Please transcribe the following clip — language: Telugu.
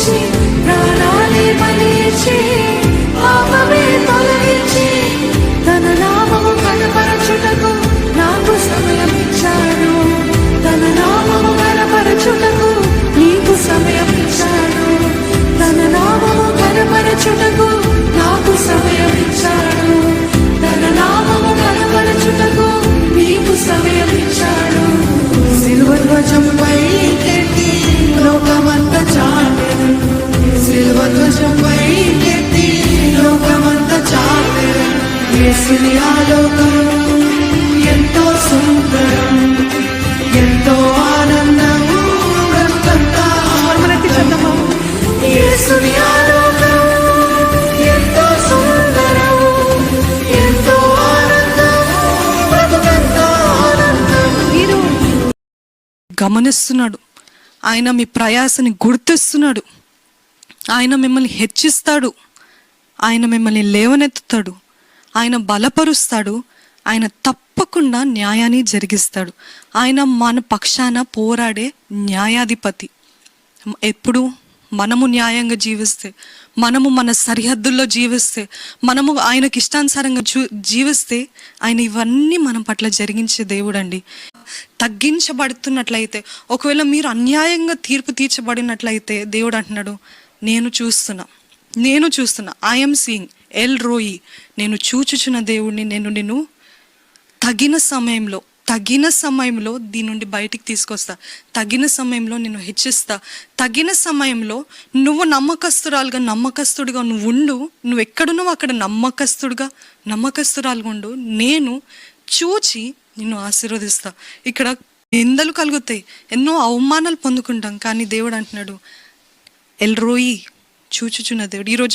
మోచి ప్రాణాలే బలిచి పాపమే తొలగించి తన నామము కనపరచుటకు నాకు సమయం ఇచ్చాడు. తన నామము కనపరచుటకు నీకు సమయం ఇచ్చాడు. తన నామము కనపరచుటకు నాకు సమయం ఇచ్చాడు. తన నామము కనపరచుటకు నీకు సమయం ఇచ్చాడు. సిలువ ధ్వజంపై ఎత్తి లోకమంతా చాటెను. సిలువ ధ్వజంపై ఎత్తి లోకమంతా చాటెను. యేసుని ఆలోకం ఎంతో సుందరం, ఎంతో ఆనందము బ్రతుకంతా ఆనందము. యేసుని ఆలోకం ఎంతో సుందరం, ఎంతో ఆనందము బ్రతుకంతా ఆనందము. మీరు గమనిస్తున్నాడు, ఆయన మీ ప్రయాసని గుర్తిస్తున్నాడు, ఆయన మిమ్మల్ని హెచ్చిస్తాడు, ఆయన మిమ్మల్ని లేవనెత్తుతాడు, ఆయన బలపరుస్తాడు, ఆయన తప్పకుండా న్యాయాన్ని జరిగిస్తాడు. ఆయన మన పక్షాన పోరాడే న్యాయాధిపతి. ఎప్పుడు మనము న్యాయంగా జీవిస్తే, మనము మన సరిహద్దుల్లో జీవిస్తే, మనము ఆయనకి ఇష్టానుసారంగా జీవిస్తే ఆయన ఇవన్నీ మన పట్ల జరిగించే దేవుడండి. తగ్గించబడుతున్నట్లయితే, ఒకవేళ మీరు అన్యాయంగా తీర్పు తీర్చబడినట్లయితే దేవుడు అంటున్నాడు, నేను చూస్తున్నా, ఐఎమ్ సీయింగ్, ఎల్ రోయి, నేను చూచుచున్న దేవుడిని, నేను నిన్ను తగిన సమయంలో దీని నుండి బయటికి తీసుకొస్తా, తగిన సమయంలో నిన్ను హెచ్చిస్తా, తగిన సమయంలో నువ్వు నమ్మకస్తుడిగా నువ్వు ఉండు, నువ్వు ఎక్కడున్నావు అక్కడ నమ్మకస్తురాలుగా ఉండు, నేను చూచి నిన్ను ఆశీర్వదిస్తా. ఇక్కడ నిందలు కలుగుతాయి, ఎన్నో అవమానాలు పొందుకుంటాం, కానీ దేవుడు అంటున్నాడు, ఎల్ రోయి, చూచుచున్న దేవుడు. ఈరోజు